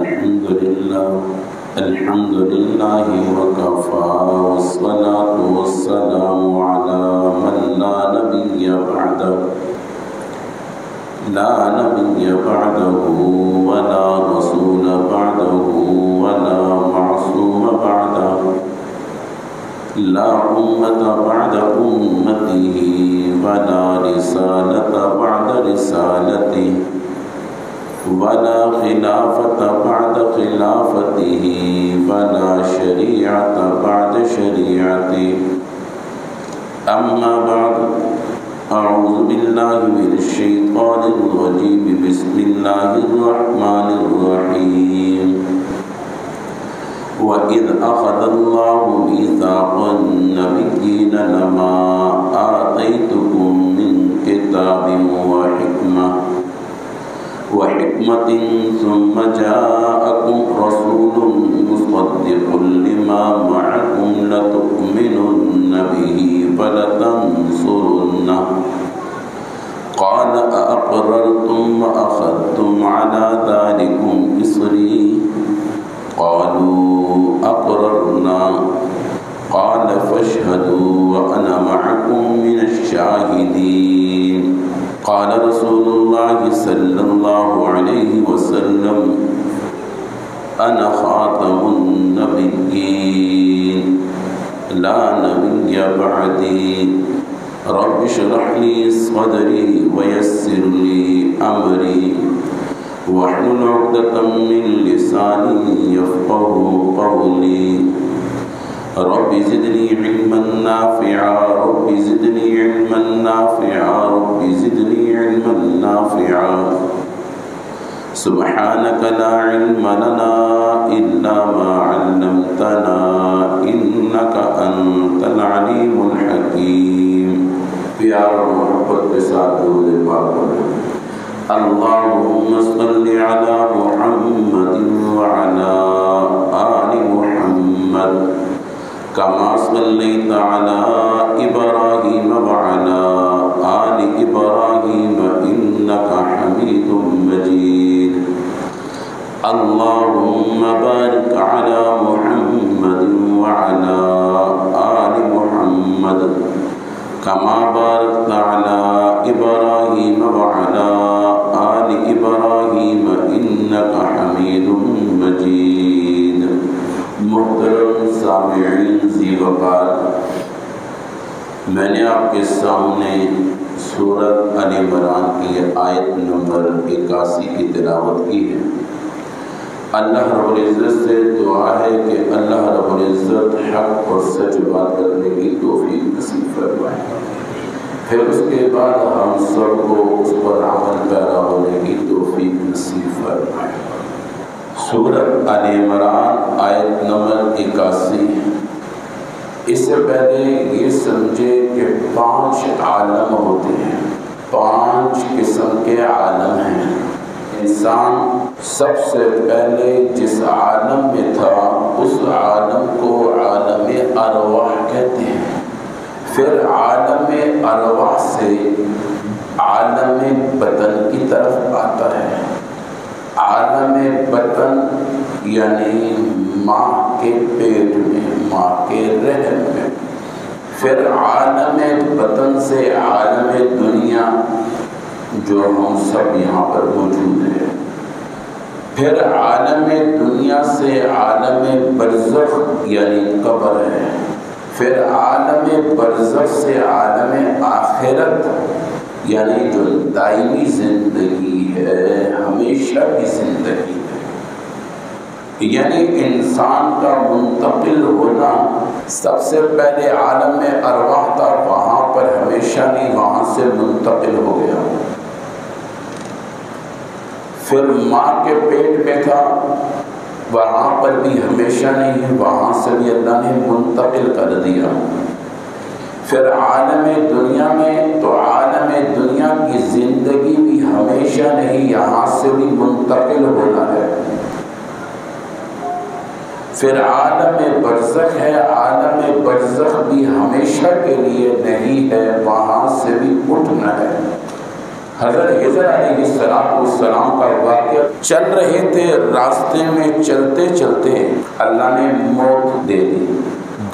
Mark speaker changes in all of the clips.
Speaker 1: الحمد لله وكفى والصلاة والسلام على من لا نبي بعده ولا رسول بعده ولا معصوم بعده لا أمة بعد أمته ولا رسالة بعد رسالته ولا خلافة بعد خلافته ولا شريعة بعد شريعته أما بعد أعوذ بالله من الشيطان الرجيم بسم الله الرحمن الرحيم وإذ أخذ الله ميثاق النبيين لما آتيتكم من كتاب وحكمة ثم جاءكم رسول مصدق لما معكم لتؤمنن به فلتنصرنه قال أأقررتم وأخذتم على ذلكم إصري قالوا أقررنا قال فاشهدوا وأنا معكم من الشاهدين قال رسول الله صلى الله عليه وسلم أنا خاتم النبيين لا نبي بعدي رب اشرح لي صدري ويسر لي أمري واحلل عقدة من لساني يفقهوا قولي رب زدني علما نافعا رب زدني علما نافعا رب زدني علما نافعا سبحانك لا علم لنا إلا ما علمتنا إنك أنت العليم الحكيم پیار و محبت کے ساتھ درود پاک پڑھیں اللهم صل على محمد وعلى آل محمد كما صليت على إبراهيم وعلى آل إبراهيم إنك حميد مجيد اللهم بارك على محمد وعلى آل محمد كما باركت على إبراهيم وعلى آل إبراهيم إنك حميد مجيد محترم سامعین ذی وقار، میں نے آپ کے سامنے سورۃ آل عمران کی آیت نمبر 81 کی تلاوت کی ہے۔ اللہ رب العزت سے دعا ہے کہ اللہ رب العزت حق اور سچ بات کرنے کی توفیق نصیب فرمائے، پھر اس کے بعد ہم سب کو اس پر عمل پیرا ہونے کی توفیق نصیب فرمائے۔ سورۃ آل عمران آیت نمبر 81۔ اس سے پہلے یہ سمجھے کہ 5 عالم ہوتے ہیں، 5 قسم کے عالم ہیں۔ انسان سب سے پہلے جس عالم میں تھا اس عالم کو عالم ارواح کہتے ہیں، پھر عالم ارواح سے عالم بدن کی طرف آتا ہے۔ عالم بدن یعنی ماں کے پیٹ میں، ماں کے رحم میں، پھر عالم بدن سے عالم دنیا جو ہم سب یہاں پر موجود ہیں، پھر عالم دنیا سے عالم برزخ یعنی قبر ہے، پھر عالم برزخ سے عالم آخرت یعنی جو دائمی زندگی ہے، ہمیشہ کی زندگی ہے، یعنی انسان کا منتقل ہونا سب سے پہلے عالم ارواح تھا، وہاں پر ہمیشہ نہیں، وہاں سے منتقل ہو گیا۔ پھر ماں کے پیٹ میں تھا، وہاں پر بھی ہمیشہ نہیں، وہاں سے بھی اللہ نے منتقل کر دیا۔ پھر عالم دنیا میں، تو عالم دنیا کی زندگی بھی ہمیشہ نہیں، یہاں سے بھی منتقل ہونا ہے۔ پھر عالم برزخ ہے، عالم برزخ بھی ہمیشہ کے لیے نہیں ہے، وہاں سے بھی اٹھنا ہے۔ حضرت خضر علیہ السلام کا واقعہ، چل رہے تھے، راستے میں چلتے چلتے اللہ نے موت دے دی۔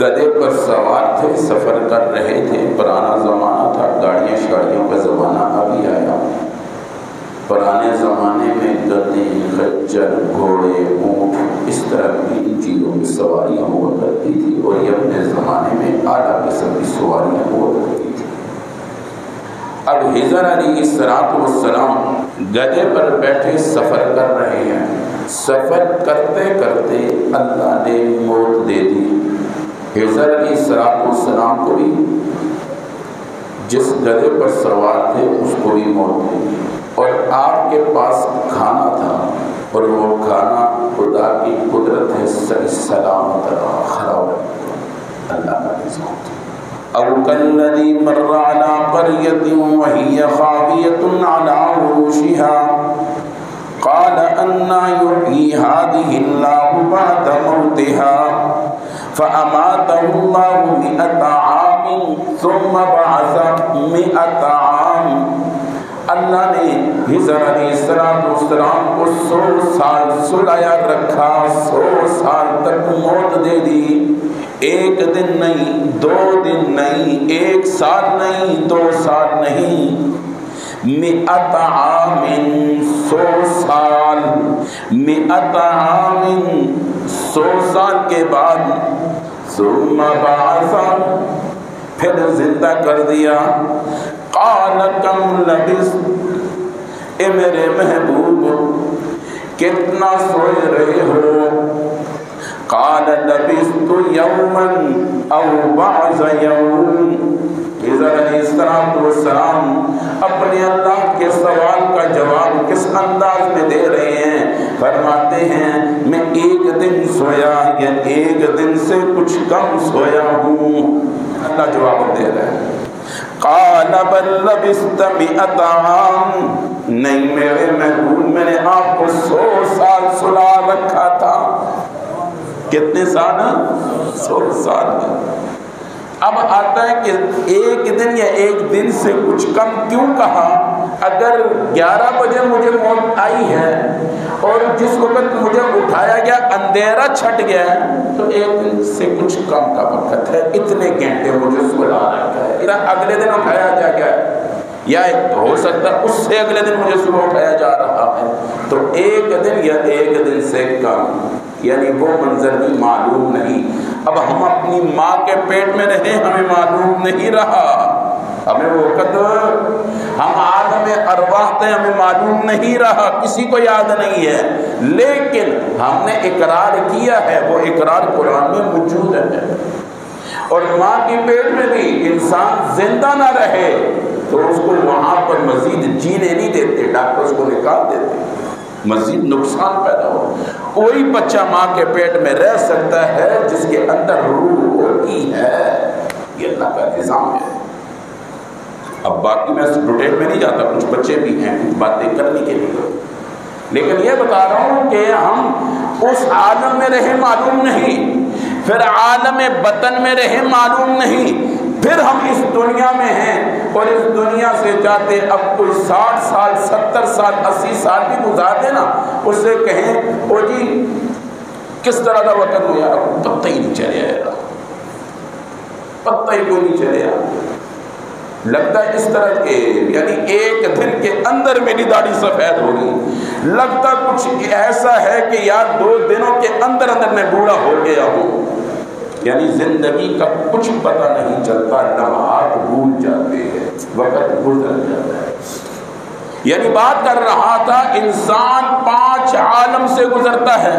Speaker 1: گدھے پر سوار تھے، سفر کر رہے تھے، پرانا زمانہ تھا، گاڑیاں شاڑیوں کا زمانہ ابھی آیا۔ پرانے زمانے میں گدھے، خچر، گھوڑے، اونٹ، اس طرح کی ان چیزوں کی سواریاں ہوا کرتی تھی، اور یہ اپنے زمانے میں اعلیٰ قسم کی سواریاں ہوا کرتی تھی۔ اب خضر علیہ السلام گدھے پر بیٹھے سفر کر رہے ہیں، سفر کرتے کرتے اللہ نے موت دے دی۔ خضر علیہ السلام کو بھی، جس گدھے پر سوار تھے اس کو بھی موت دی، اور آپ کے پاس کھانا تھا، اور وہ کھانا خدا کی قدرت ہے صحیح سلامت رہا، خراب اللہ کا نظام تھا۔ او کالذی مر علی قریۃ وہی خاویۃ علی عروشها قال انا یحیی هذه اللہ بعد موتها فاماته اللہ 100 عام ثم بعث 100 عام۔ اللہ نے خضر علیہ السلام کو 100 سال سلایا رکھا، 100 سال تک موت دے دی، ایک دن نہیں، 2 دن نہیں، 1 سال نہیں، 2 سال نہیں، 100 عام، 100 سال، 100 عام، 100 سال کے بعد ثم بعث، پھر زندہ کر دیا۔ قال کم لبثت، اے میرے محبوب کتنا سوئے رہے ہو؟ قال لبثت یوما او بعض یوم۔ خضر علیہ السلام اپنے اللہ کے سوال کا جواب کس انداز میں دے رہے ہیں؟ فرماتے ہیں میں 1 دن سویا یا 1 دن سے کچھ کم سویا ہوں۔ اللہ جواب دے رہا ہے۔ قال بل لبثت 100 عام، نہیں میرے محبوب میں نے آپ کو 100 سال سلا رکھا تھا۔ کتنے سال؟ 100 سال۔ اب آتا ہے کہ 1 دن یا 1 دن سے کچھ کم کیوں کہا؟ اگر 11 بجے مجھے موت آئی ہے اور جس وقت مجھے اٹھایا گیا اندھیرا چھٹ گیا تو 1 دن سے کچھ کم کا وقت ہے، اتنے گھنٹے مجھے سلا رکھا ہے، اگلے دن اٹھایا جا گیا یا ہو سکتا ہے اس سے اگلے دن مجھے صبح اٹھایا جا رہا ہے، تو 1 دن یا 1 دن سے کم، یعنی وہ منظر بھی معلوم نہیں۔ اب ہم اپنی ماں کے پیٹ میں رہے، ہمیں معلوم نہیں رہا، ہمیں وہ وقت ہم عالم ارواح تھے، ہمیں معلوم نہیں رہا، کسی کو یاد نہیں ہے، لیکن ہم نے اقرار کیا ہے، وہ اقرار قرآن میں موجود ہے۔ اور ماں کی پیٹ میں بھی انسان زندہ نہ رہے تو اس کو وہاں پر مزید جینے نہیں دیتے، ڈاکٹر اس کو نکال دیتے، مزید نقصان پیدا ہو۔ کوئی بچہ ماں کے پیٹ میں رہ سکتا ہے جس کے اندر روح ہوتی ہے، یہ اللہ کا نظام ہے۔ اب باقی میں ڈیٹیل میں نہیں جاتا، کچھ بچے بھی ہیں باتیں کرنے کے لیے، لیکن یہ بتا رہا ہوں کہ ہم اس عالم میں رہے معلوم نہیں، پھر عالم بطن میں رہے معلوم نہیں، پھر ہم اس دنیا میں ہیں اور اس دنیا سے جاتے اب کوئی 60 سال 70 سال 80 سال بھی گزار دے نا، اس سے کہیں او جی کس طرح کا وقت ہو یار، پتہ ہی نہیں چلے یار، پتہ ہی کوئی نہیں چلے یار، لگتا ہے اس طرح کے یعنی 1 دن کے اندر میری داڑھی سفید ہوگی، لگتا کچھ ایسا ہے کہ یار 2 دنوں کے اندر میں بوڑھا ہو گیا ہوں، یعنی زندگی کا کچھ پتہ نہیں چلتا، لمحات بھول جاتے ہیں، وقت گزر جاتا ہے۔ یعنی بات کر رہا تھا انسان 5 عالم سے گزرتا ہے۔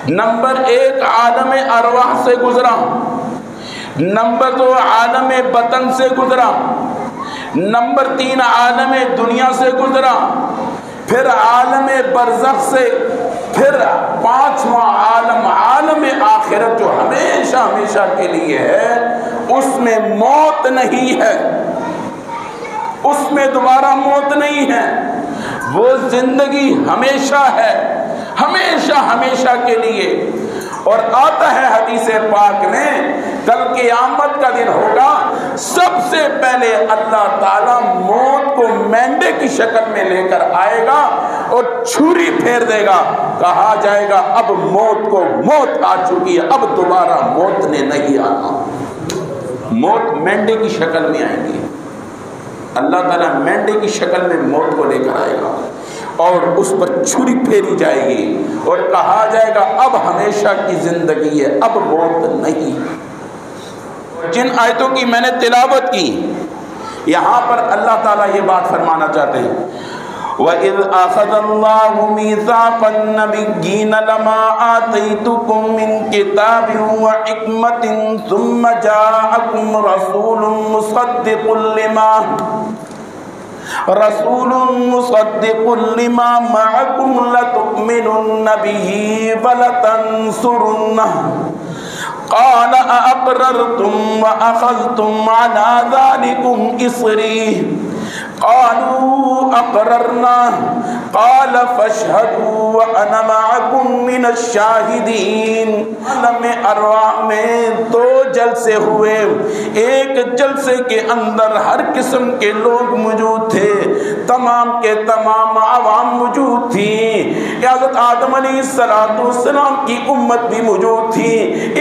Speaker 1: نمبر 1 عالم ارواح سے گزرا، نمبر 2 عالم بطن سے گزرا، نمبر 3 عالم دنیا سے گزرا، پھر عالم برزخ سے، پھر 5واں عالم عالم آخرت جو ہمیشہ ہمیشہ کے لیے ہے، اس میں موت نہیں ہے، اس میں دوبارہ موت نہیں ہے، وہ زندگی ہمیشہ ہے، ہمیشہ ہمیشہ کے لیے۔ اور آتا ہے حدیث پاک میں کل قیامت کا دن ہوگا، سب سے پہلے اللہ تعالیٰ موت کو مینڈے کی شکل میں لے کر آئے گا اور چھری پھیر دے گا، کہا جائے گا اب موت کو موت آ چکی ہے، اب دوبارہ موت نے نہیں آنا۔ موت مینڈے کی شکل میں آئیں گی، اللہ تعالیٰ مینڈے کی شکل میں موت کو لے کر آئے گا اور اس پر چھری پھیری جائے گی اور کہا جائے گا اب ہمیشہ کی زندگی ہے، اب موت نہیں۔ جن آیتوں کی میں نے تلاوت کی، یہاں پر اللہ تعالیٰ یہ بات فرمانا چاہتے ہیں وَإِذْ أَخَذَ اللَّهُ مِيثَاقَ النَّبِيِّينَ لَمَا آتَيْتُكُم مِّن كِتَابٍ وَحِكْمَةٍ ثُمَّ جَاءَكُمْ رَسُولٌ مُصَدِّقٌ لِمَا مَعَكُمْ لَتُؤْمِنُنَّ بِهِ وَلَتَنصُرُنَّهُ قال أأقررتم وأخذتم على ذلكم إصري قالوا أقررنا قال فاشهدوا وأنا معكم من الشاهدين۔ عالم ارواح میں دو جلسے ہوئے، ایک جلسے کے اندر ہر قسم کے لوگ موجود تھے، تمام کے تمام عوام موجود تھی، حضرت آدم علیہ السلام کی امت بھی موجود تھی،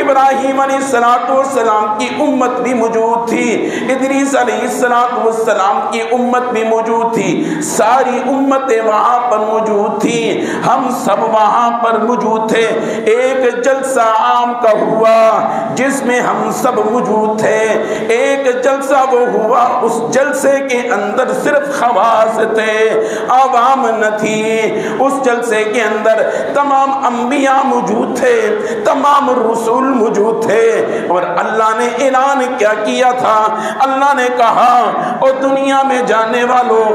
Speaker 1: ابراہیم علیہ السلام کی امت بھی موجود تھی، ادریس علیہ السلام کی امت بھی موجود تھی، ساری امتیں وہاں پر موجود تھی، ہم سب وہاں پر موجود تھے۔ ایک جلسہ عام کا ہوا جس میں ہم سب موجود تھے، ایک جلسہ وہ ہوا اس جلسے کے اندر صرف خواص تھے، عوام نہ تھی، اس جلسے کے اندر تمام انبیاء موجود تھے، تمام رسول موجود تھے، اور اللہ نے اعلان کیا کیا تھا؟ اللہ نے کہا او دنیا میں جانے والوں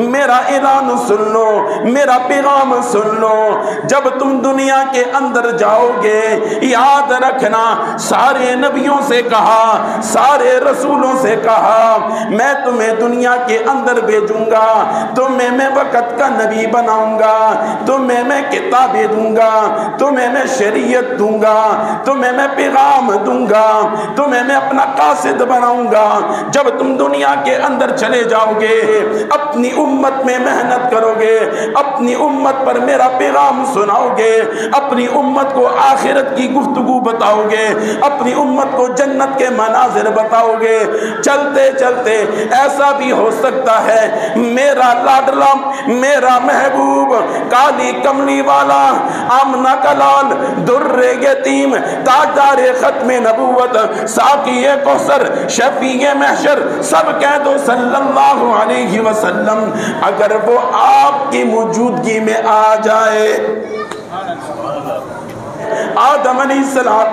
Speaker 1: میرا اعلان سن لو، میرا پیغام سن لو، جب تم دنیا کے اندر جاؤ گے یاد رکھنا سارے نبیوں سے کہا، سارے رسولوں سے کہا میں تمہیں دنیا کے اندر بھیجوں گا، تمہیں میں وقت کا نبی بناؤں گا، تمہیں میں کتابیں دوں گا، تمہیں میں شریعت دوں گا، تمہیں میں پیغام دوں گا، تمہیں میں اپنا قاصد بناؤں گا۔ جب تم دنیا کے اندر چلے جاؤ گے اپنی امت میں محنت کرو گے، اپنی امت پر میرا پیغام سناؤ گے، اپنی امت کو آخرت کی گفتگو بتاؤ گے، اپنی امت کو جنت کے مناظر بتاؤ گے، چلتے چلتے ایسا بھی ہو سکتا ہے میرا لاڈلا، میرا محبوب، کالی کملی والا، آمنہ کا لال، در یتیم، تاجدار ختم نبوت، ساقی کوثر، شفیع محشر، سب کہہ دو صلی اللہ علیہ وسلم، اگر وہ آپ کی موجودگی میں آ جائے۔ آدم علیہ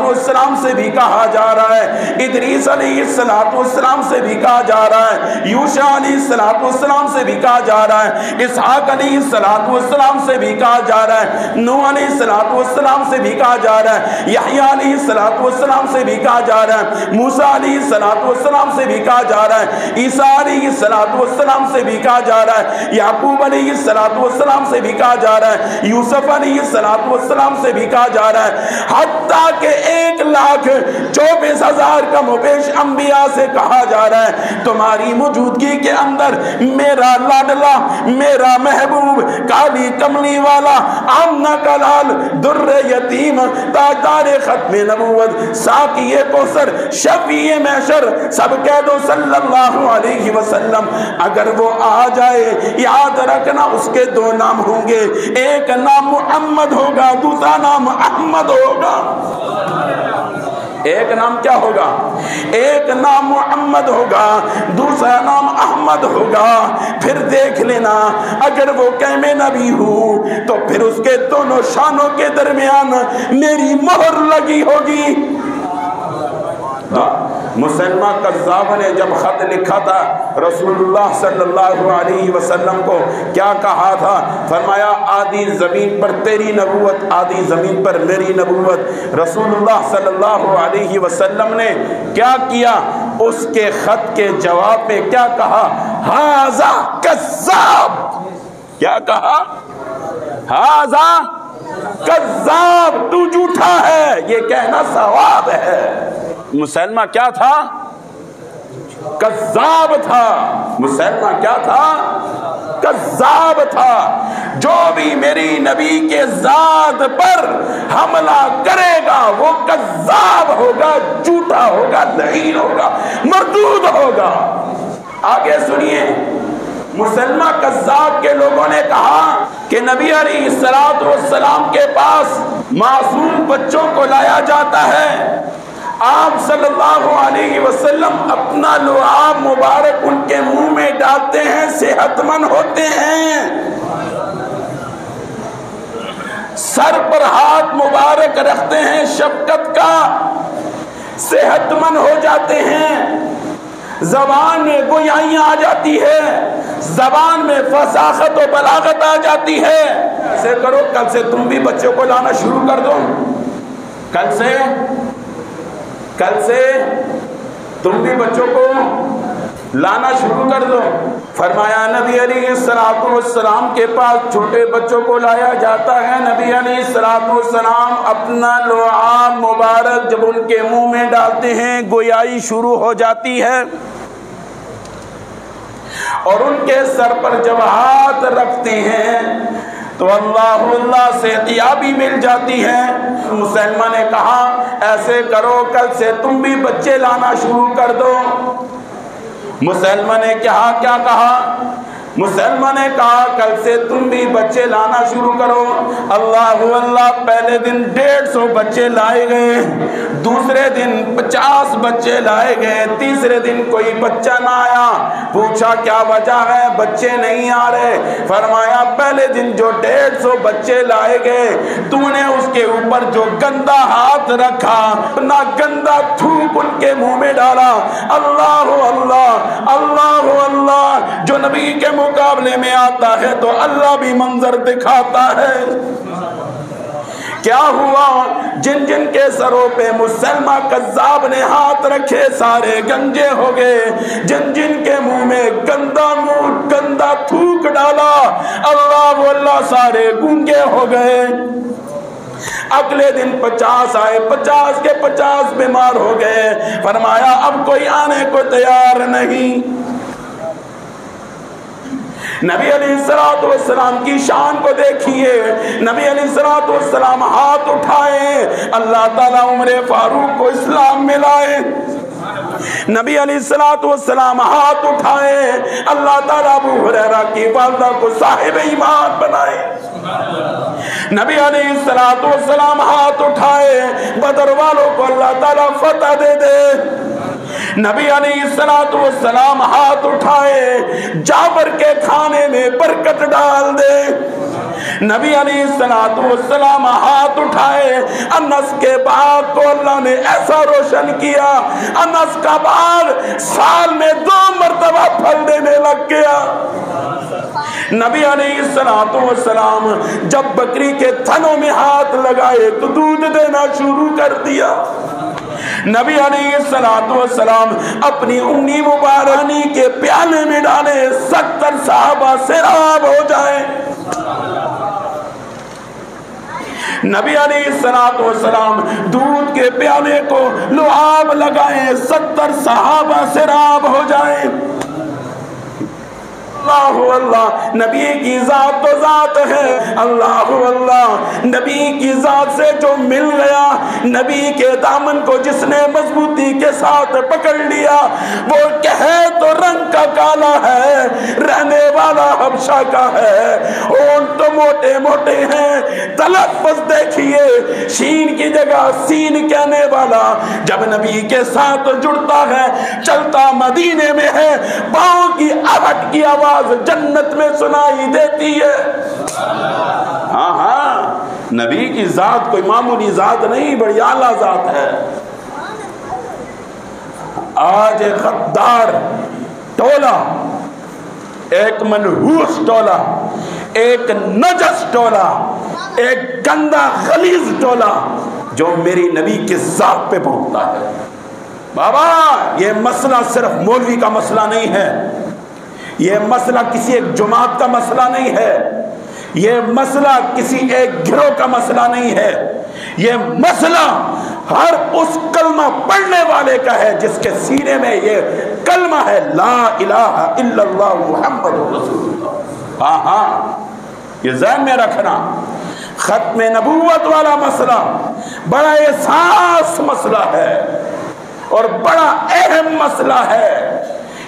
Speaker 1: السلام سے بھی کہا جا رہا ہے، ادریس علیہ السلام سے بھی کہا جا رہا ہے، یوشع علیہ السلام سے بھی کہا جا رہا ہے، اسحاق علیہ السلام سے بھی کہا جا رہا ہے، نوح علیہ السلام سے بھی کہا جا رہا ہے، یحییٰ علیہ السلام سے بھی کہا جا رہا ہے، موسیٰ علیہ السلام سے بھی کہا جا رہا ہے، عیسیٰ علیہ السلام سے بھی کہا جا رہا ہے، یعقوب علیہ السلام سے بھی کہا جا رہا ہے، یوسف علیہ السلام سے بھی کہا جا رہا ہے، حتیٰ کہ 1,24,000 کم و بیش انبیاء سے کہا جا رہا ہے تمہاری موجودگی کے اندر میرا لاڈلا، میرا محبوب، کالی کملی والا، آمنہ کا لال، در یتیم، تاجدار ختم نبوت، ساقی کوثر، شفیع محشر، سب کہہ دو صلی اللہ علیہ وسلم، اگر وہ آ جائے یاد رکھنا اس کے دو نام ہوں گے، ایک نام محمد ہوگا، دوسرا نام احمد ہوگا۔ ایک نام کیا ہوگا؟ ایک نام محمد ہوگا، دوسرا نام احمد ہوگا۔ پھر دیکھ لینا اگر وہ قیم نبی ہو تو پھر اس کے دونوں شانوں کے درمیان میری مہر لگی ہوگی۔ مسلمہ قذاب نے جب خط لکھا تھا رسول اللہ صلی اللہ علیہ وسلم کو کیا کہا تھا؟ فرمایا آدھی زمین پر تیری نبوت، آدھی زمین پر میری نبوت۔ رسول اللہ صلی اللہ علیہ وسلم نے کیا کیا؟ اس کے خط کے جواب میں کیا کہا؟ ھذا کذاب۔ کیا کہا؟ ھذا کذاب، تو جھوٹا ہے، ہے، یہ کہنا ثواب ہے۔ مسلمہ کیا تھا؟ کذاب تھا۔ مسلمہ کیا تھا؟ کذاب تھا۔ جو بھی میری نبی کے ذات پر حملہ کرے گا وہ کذاب ہوگا، جھوٹا ہوگا، لعین ہوگا، مردود ہوگا۔ آگے سنیے، مسلمہ کذاب کے لوگوں نے کہا کہ نبی علیہ السلام کے پاس معصوم بچوں کو لایا جاتا ہے، آپ صلی اللہ علیہ وسلم اپنا لعاب مبارک ان کے منہ میں ڈالتے ہیں، صحت مند ہوتے ہیں، سر پر ہاتھ مبارک رکھتے ہیں شفقت کا، صحت مند ہو جاتے ہیں، زبان میں گویائیاں آ جاتی ہے، زبان میں فصاحت و بلاغت آ جاتی ہے۔ ایسے کرو، کل سے تم بھی بچوں کو لانا شروع کر دو، کل سے تم بھی بچوں کو لانا شروع کر دو۔ فرمایا نبی علیہ السلام کے پاس چھوٹے بچوں کو لایا جاتا ہے، نبی علیہ السلام اپنا لعاب مبارک جب ان کے منہ میں ڈالتے ہیں گویائی شروع ہو جاتی ہے، اور ان کے سر پر جب ہاتھ رکھتے ہیں تو اللہ صحتیابی مل جاتی ہے۔ مسلمہ نے کہا ایسے کرو، کل سے تم بھی بچے لانا شروع کر دو۔ مسلمہ نے کیا کہا؟ مسلمہ نے کہا کل سے تم بھی بچے لانا شروع کرو۔ اللہ، پہلے دن 150 بچے لائے گئے، دوسرے دن 50 بچے لائے گئے، تیسرے دن کوئی بچہ نہ آیا۔ پوچھا کیا وجہ ہے، بچے نہیں آ رہے؟ فرمایا پہلے دن جو 150 بچے لائے گئے تو نے اس کے اوپر جو گندا ہاتھ رکھا، نہ گندا تھوک ان کے منہ میں ڈالا۔ اللہ جو نبی کے مقابلے میں آتا ہے تو اللہ بھی منظر دکھاتا ہے۔ کیا ہوا؟ جن جن کے سروں پہ مسلمہ کذاب نے ہاتھ رکھے سارے گنجے ہو گئے، جن جن کے منہ میں گندا تھوک ڈالا اللہ سارے گونگے ہو گئے۔ اگلے دن 50 آئے، 50 کے 50 بیمار ہو گئے۔ فرمایا اب کوئی آنے کو تیار نہیں۔ نبی علیہ السلام کی شان کو دیکھیے، نبی علیہ السلام ہاتھ اٹھائے، اللہ تعالیٰ عمر فاروق کو اسلام میں لائے۔ نبی علیہ السلام ہاتھ اٹھائے، اللہ تعالیٰ ابو ہریرہ کی والدہ کو صاحب ایمان بنائے۔ نبی علیہ السلام ہاتھ اٹھائے، بدر والوں کو اللہ تعالیٰ فتح دے دے۔ نبی علیہ السلام ہاتھ اٹھائے، جابر کے کھانے میں برکت ڈال دے۔ نبی علیہ السلام ہاتھ اٹھائے، انس کے باغ کو اللہ نے ایسا روشن کیا، انس کا باغ سال میں 2 مرتبہ پھل دینے لگ گیا۔ نبی علیہ السلام جب بکری کے تھنوں میں ہاتھ لگائے تو دودھ دینا شروع کر دیا۔ نبی علیہ السلام اپنی انگلی مبارانی کے پیالے میں ڈالے، 70 صحابہ سیراب ہو جائیں۔ نبی علیہ السلام دودھ کے پیالے کو لعاب لگائیں، 70 صحابہ سیراب ہو جائیں۔ اللہ نبی کی ذات تو ذات ہے، اللہ نبی کی ذات سے جو مل گیا، نبی کے دامن کو جس نے مضبوطی کے ساتھ پکڑ لیا، وہ کہے تو رنگ کا کالا ہے، رہنے والا حبشہ کا ہے، ہونٹ تو موٹے موٹے ہیں، تلفظ دیکھیے شین کی جگہ سین کہنے والا، جب نبی کے ساتھ جڑتا ہے چلتا مدینے میں ہے، پاؤں کی آہٹ کی آواز جنت میں سنائی دیتی ہے۔ ہاں نبی کی ذات کوئی معمولی ذات نہیں، بڑی اعلیٰ ذات ہے۔ آج ایک غدار ٹولہ، ایک منحوس ٹولہ، ایک نجس ٹولہ، ایک گندا غلیظ ٹولہ جو میری نبی کی ذات پہ پہنچتا ہے۔ بابا یہ مسئلہ صرف مولوی کا مسئلہ نہیں ہے، یہ مسئلہ کسی ایک جماعت کا مسئلہ نہیں ہے،
Speaker 2: یہ مسئلہ کسی ایک گروہ کا مسئلہ نہیں ہے، یہ مسئلہ ہر اس کلمہ پڑھنے والے کا ہے جس کے سینے میں یہ کلمہ ہے، لا الہ الا اللہ محمد رسول اللہ۔ ہاں یہ ذہن میں رکھنا، ختم نبوت والا مسئلہ بڑا احساس مسئلہ ہے اور بڑا اہم مسئلہ ہے۔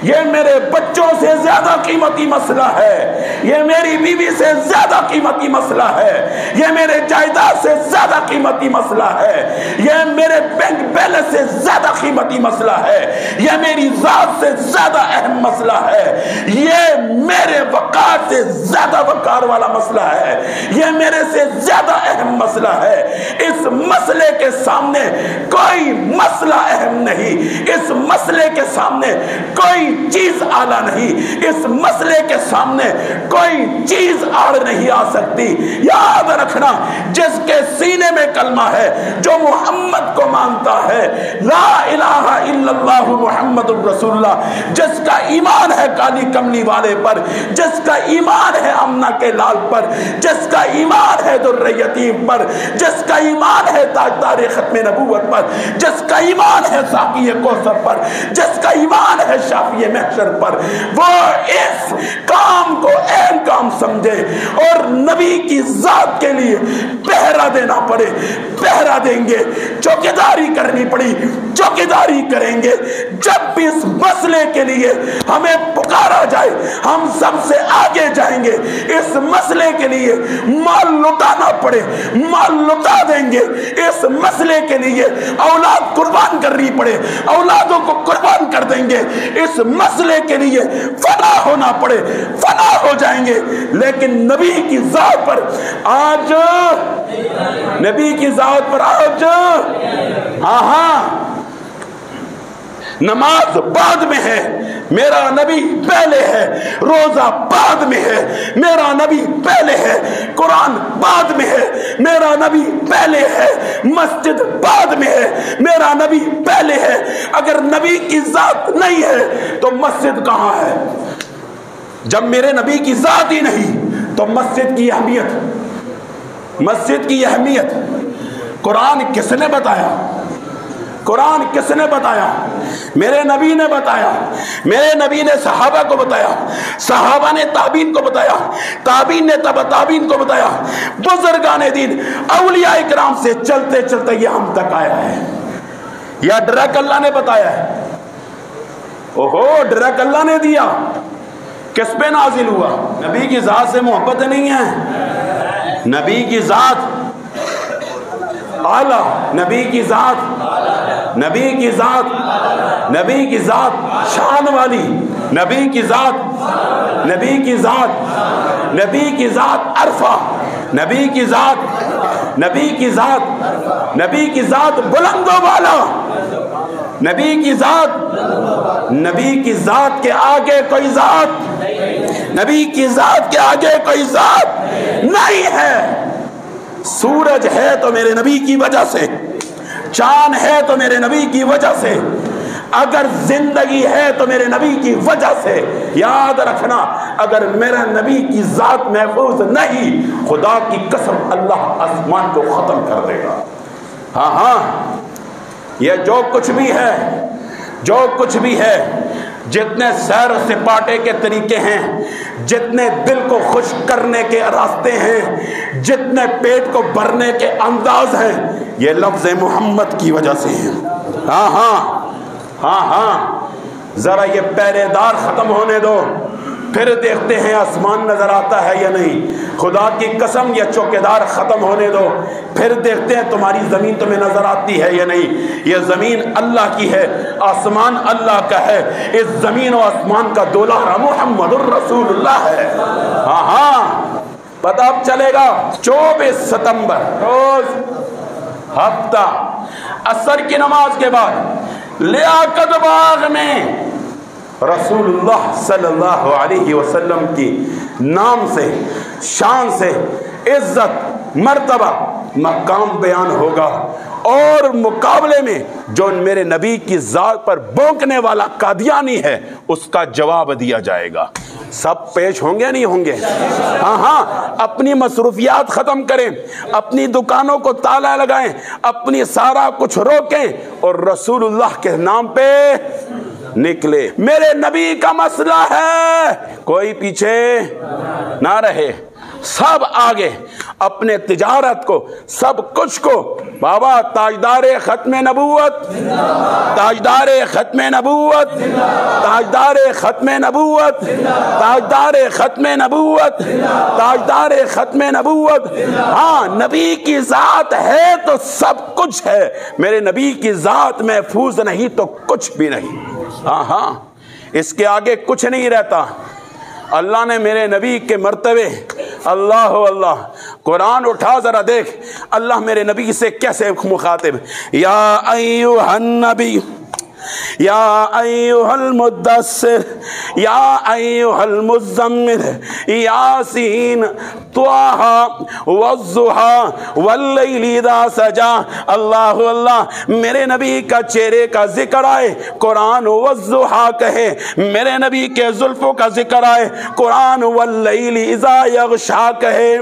Speaker 2: یہ میرے بچوں سے زیادہ قیمتی مسئلہ ہے، یہ میری بیوی سے زیادہ قیمتی مسئلہ ہے، یہ میرے جائیداد سے زیادہ قیمتی مسئلہ ہے، یہ میرے بینک بیلنس سے زیادہ قیمتی مسئلہ ہے، یہ میری ذات سے زیادہ اہم مسئلہ ہے، یہ میرے وقار سے زیادہ وقار والا مسئلہ ہے، یہ میرے سے زیادہ اہم مسئلہ ہے۔ اس مسئلے کے سامنے کوئی مسئلہ اہم نہیں، اس مسئلے کے سامنے کوئی چیز اعلیٰ نہیں، اس مسئلے کے سامنے کوئی چیز آڑ نہیں آ سکتی۔ یاد رکھنا، جس کے سینے میں کلمہ ہے، جو محمد کو مانتا ہے، لا الہ الا اللہ محمد الرسول اللہ، جس کا ایمان ہے کالی کملی والے پر، جس کا ایمان ہے آمنہ کے لال پر، جس کا ایمان ہے در یتیم پر، جس کا ایمان ہے تاجدار ختم نبوت پر، جس کا ایمان ہے ساقی کوثر پر، جس کا ایمان ہے شافی محشر پر، وہ اس کام کو اہم کام سمجھے اور نبی کی ذات کے لیے پہرا دینا پڑے، پہرا دیں گے، چوکیداری کرنی پڑی چوکیداری کریں گے۔ جب بھی اس مسئلے کے لیے ہمیں پکارا جائے ہم سب سے آگے جائیں گے، اس مسئلے کے لیے مال لٹانا پڑے مال لٹا دیں گے، اس مسئلے کے لیے اولاد قربان کرنی پڑے اولادوں کو قربان کر دیں گے، اس مسئلے کے لیے فنا ہونا پڑے فنا ہو جائیں گے۔ لیکن نبی کی ذات پر آج، نبی کی ذات پر آج، نماز بعد میں ہے، میرا نبی پہلے ہے، روزہ بعد میں ہے، میرا نبی پہلے ہے، قرآن بعد میں ہے، میرا نبی پہلے ہے، مسجد بعد میں ہے، میرا نبی پہلے ہے۔ اگر نبی کی ذات نہیں ہے تو مسجد کہاں ہے؟ جب میرے نبی کی ذات ہی نہیں تو مسجد کی اہمیت، مسجد کی اہمیت قرآن کس نے بتایا؟ قرآن کس نے بتایا؟ میرے نبی نے بتایا، میرے نبی نے صحابہ کو بتایا، صحابہ نے تابعین کو بتایا، تابعین نے تبع تابعین کو بتایا، بزرگان دین اولیاء اکرام سے چلتے چلتے یہ ہم تک آیا ہے۔ یا ڈرک اللہ نے بتایا ہے؟ اوہو، ڈرک اللہ نے دیا، کس پہ نازل ہوا؟ نبی کی ذات سے محبت نہیں ہے، نبی کی ذات اعلیٰ، نبی کی ذات، نبی کی ذات، نبی کی ذات شان والی، نبی کی ذات، نبی کی ذات، نبی کی ذات عرفہ، نبی کی ذات، نبی کی ذات، نبی کی ذات بلند و بالا، نبی کی ذات، نبی کی ذات کے آگے کوئی ذات، نبی کی ذات کے آگے کوئی ذات نہیں ہے۔ سورج ہے تو میرے نبی کی وجہ سے، چاند ہے تو میرے نبی کی وجہ سے، اگر زندگی ہے تو میرے نبی کی وجہ سے۔ یاد رکھنا، اگر میرا نبی کی ذات محفوظ نہیں، خدا کی قسم اللہ آسمان کو ختم کر دے گا۔ یہ جو کچھ بھی ہے، جو کچھ بھی ہے، جتنے سیر و سپاٹے کے طریقے ہیں، جتنے دل کو خوش کرنے کے راستے ہیں، جتنے پیٹ کو بھرنے کے انداز ہیں، یہ لفظ محمد کی وجہ سے ہیں۔ ذرا یہ پہرے دار ختم ہونے دو، پھر دیکھتے ہیں آسمان نظر آتا ہے یا نہیں۔ خدا کی قسم یہ چوکیدار ختم ہونے دو، پھر دیکھتے ہیں تمہاری زمین تمہیں نظر آتی ہے یا نہیں۔ یہ زمین اللہ کی ہے، آسمان اللہ کا ہے، اس زمین و آسمان کا دولہا محمد الرسول اللہ ہے۔ پتہ اب چلے گا 24 ستمبر روز ہفتہ عصر کی نماز کے بعد لیاقت باغ میں رسول اللہ صلی اللہ علیہ وسلم کی نام سے، شان سے، عزت، مرتبہ، مقام بیان ہوگا، اور مقابلے میں جو میرے نبی کی ذات پر بونکنے والا قادیانی ہے اس کا جواب دیا جائے گا۔ سب پیش ہوں گے نہیں ہوں گے؟ ہاں اپنی مصروفیات ختم کریں، اپنی دکانوں کو تالا لگائیں، اپنی سارا کچھ روکیں اور رسول اللہ کے نام پہ نکلے۔ میرے نبی کا مسئلہ ہے، کوئی پیچھے نہ رہے، سب آگے، اپنے تجارت کو، سب کچھ کو۔ بابا تاجدار ختم نبوت، تاجدار ختم نبوت، تاجدار ختم نبوت، تاجدار ختم نبوت، تاجدار ختم نبوت۔ ہاں نبی کی ذات ہے تو سب کچھ ہے، میرے نبی کی ذات محفوظ نہیں تو کچھ بھی نہیں۔ ہاں اس کے آگے کچھ نہیں رہتا۔ اللہ نے میرے نبی کے مرتبے، اللہ اللہ، قرآن اٹھا ذرا دیکھ اللہ میرے نبی سے کیسے مخاطب، یا ایھا النبی، یا ایھا المدثر، یا ایھا المزمل، یاسین، طٰہٰ والضحیٰ واللیل اذا سجا۔ اللہ اللہ، میرے نبی کا چہرے کا ذکر آئے قرآن والضحیٰ کہے، میرے نبی کے زلفوں کا ذکر آئے قرآن واللیل اذا یغشیٰ کہے،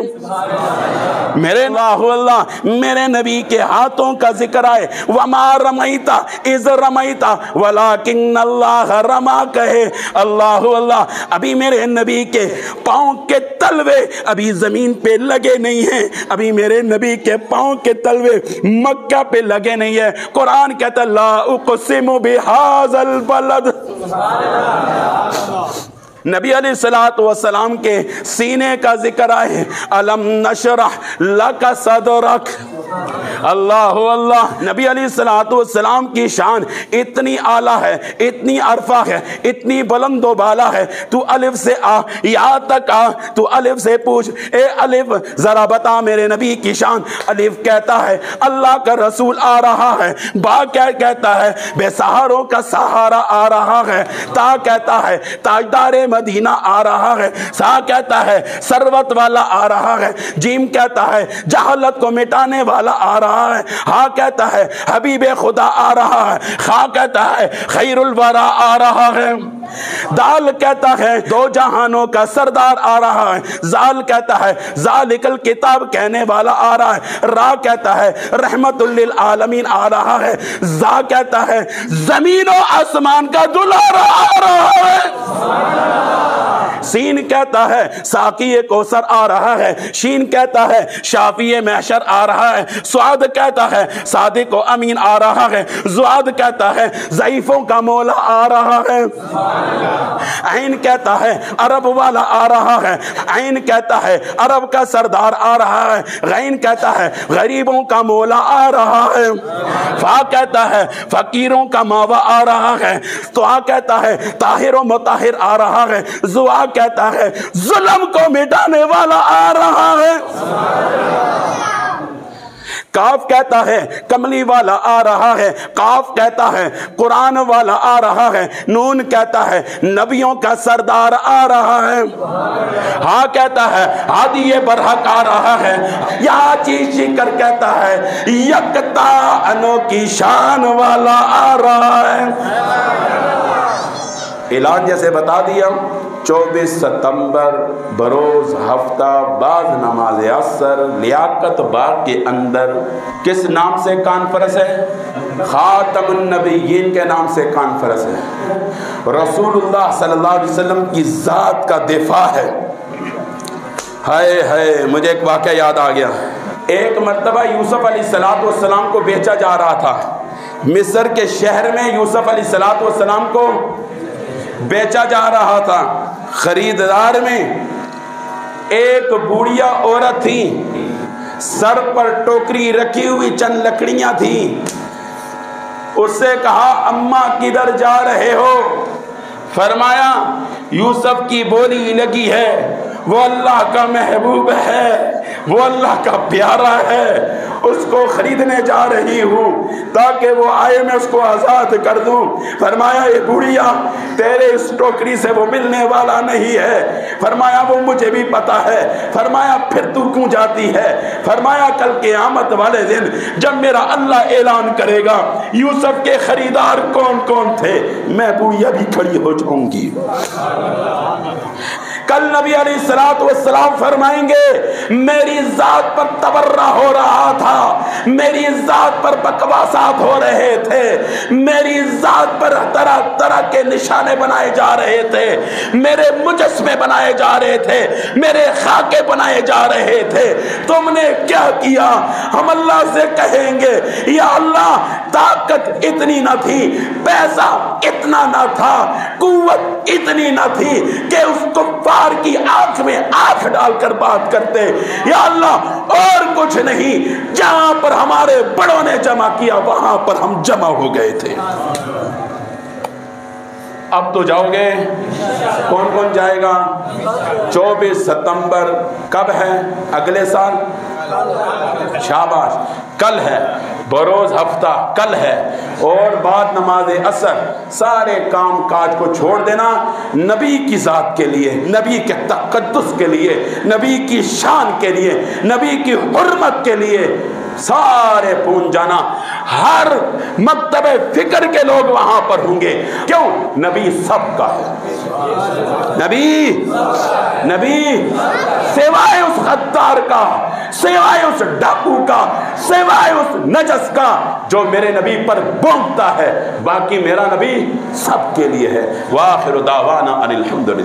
Speaker 2: میرے اللہ اللہ، میرے نبی کے ہاتھوں کا ذکر آئے وما رمیت اذ رمیت ولکن اللہ رما کہے۔ اللہ اللہ، ابھی میرے نبی کے پاؤں کے تلوے ابھی زمین پہ لگے نہیں ہیں، ابھی میرے نبی کے پاؤں کے تلوے مکہ پہ لگے نہیں ہیں۔ قرآن کہتا ہے لا اقسم بہذا البلد۔ نبی علیہ السلام کے سینے کا ذکر آئے الم نشرح لک صدرک۔ اللہ اللہ، نبی علیہ السلام کی شان اتنی اعلیٰ ہے، اتنی عرفہ ہے، اتنی بلند و بالا ہے، تو الف سے آ یا تک آ، تو الف سے پوچھ، اے الف ذرا بتا میرے نبی کی شان۔ الف کہتا ہے اللہ کا رسول آ رہا ہے، با کیا کہتا ہے بے سہاروں کا سہارا آ رہا ہے، تا کہتا ہے تاجدار مدینہ آ رہا ہے، سا کہتا ہے ثروت والا آ رہا ہے، جیم کہتا ہے جہالت کو مٹانے والا آ رہا ہے، ہاں کہتا ہے حبیب خدا آ رہا ہے، خا کہتا ہے خیر الورا آ رہا ہے، دال کہتا ہے دو جہانوں کا سردار آ رہا ہے، زال کہتا ہے ذالک الکتاب کہنے والا آ رہا ہے، را کہتا ہے رحمت للعالمین آ رہا ہے، زا کہتا ہے زمین و آسمان کا دلارا آ رہا ہے، سین کہتا ہے ساقی کوثر آ رہا ہے، شین کہتا ہے شافی محشر آ رہا ہے، سعاد کہتا ہے صادق و امین آ رہا ہے، زعاد کہتا ہے ضعیفوں کا مولا آ رہا ہے، عین کہتا ہے عرب والا آ رہا ہے، عین کہتا ہے عرب کا سردار آ رہا ہے، غین کہتا ہے غریبوں کا مولا آ رہا ہے، فا کہتا ہے فقیروں کا ماوا آ رہا ہے، طا کہتا ہے طاہر و مطہر آ رہا ہے، زوا کہتا ہے ظلم کو مٹانے والا آ رہا ہے، کاف کہتا ہے کملی والا آ رہا ہے، قاف کہتا ہے قرآن والا آ رہا ہے، نون کہتا ہے نبیوں کا سردار آ رہا ہے، ہاں کہتا ہے ہادی برحق آ رہا ہے، یا چیز کر کہتا ہے یکتا انوکھی شان والا آ رہا ہے۔ اعلان جیسے بتا دیا 24 ستمبر بروز ہفتہ بعد نماز عصر لیاقت باغ کے اندر کس نام سے کانفرنس ہے؟ خاتم النبیین کے نام سے کانفرنس ہے، رسول اللہ صلی اللہ علیہ وسلم کی ذات کا دفاع ہے۔ ہائے ہائے، مجھے ایک واقعہ یاد آ گیا، ایک مرتبہ یوسف علیہ السلام کو بیچا جا رہا تھا، مصر کے شہر میں یوسف علیہ السلام کو بیچا جا رہا تھا، خریدار میں ایک بوڑھیا عورت تھی، سر پر ٹوکری رکھی ہوئی چند لکڑیاں تھیں، اس سے کہا اماں کدھر جا رہے ہو؟ فرمایا یوسف کی بولی لگی ہے، وہ اللہ کا محبوب ہے، وہ اللہ کا پیارا ہے، اس کو خریدنے جا رہی ہوں تاکہ وہ آئے میں اس کو آزاد کر دوں۔ فرمایا اے بوڑھیا تیرے اس ٹوکری سے وہ ملنے والا نہیں ہے۔ فرمایا وہ مجھے بھی پتا ہے۔ فرمایا پھر تو کیوں جاتی ہے؟ فرمایا کل قیامت والے دن جب میرا اللہ اعلان کرے گا یوسف کے خریدار کون کون تھے، میں بوڑھیا بھی کھڑی ہو جاؤں گی۔ کل نبی علیہ السلام فرمائیں گے میری ذات پر تبرہ ہو رہا تھا، میری ذات پر بکواسات ہو رہے تھے، میری ذات پر طرح طرح کے نشانے بنائے جا رہے تھے، میرے مجسمے بنائے جا رہے تھے، میرے خاکے بنائے جا رہے تھے، تم نے کیا کیا؟ ہم اللہ سے کہیں گے یا اللہ طاقت اتنی نہ تھی، پیسہ اتنا نہ تھا، قوت اتنی نہ تھی کہ اس کفار کی آنکھ میں آنکھ ڈال کر بات کرتے۔ یا اللہ اور کچھ نہیں، جہاں پر ہمارے بڑوں نے جمع کیا وہاں پر ہم جمع ہو گئے تھے۔ اب تو جاؤ گے؟ کون کون جائے گا؟ 24 ستمبر کب ہے؟ اگلے سال؟ شاباش، کل ہے، بروز ہفتہ کل ہے، اور بعد نماز عصر سارے کام کاج کو چھوڑ دینا، نبی کی ذات کے لیے، نبی کے تقدس کے لیے، نبی کی شان کے لیے، نبی کی حرمت کے لیے سارے پہنچ جانا۔ ہر مکتب فکر کے لوگ وہاں پر ہوں گے، کیوں؟ نبی سب کا ہے، نبی سوائے اس غدار کا، سوائے اس ڈاکو کا، سوائے اس نجس کا جو میرے نبی پر بونکتا ہے، باقی میرا نبی سب کے لیے ہے۔ وآخر دعوانا ان الحمدللہ۔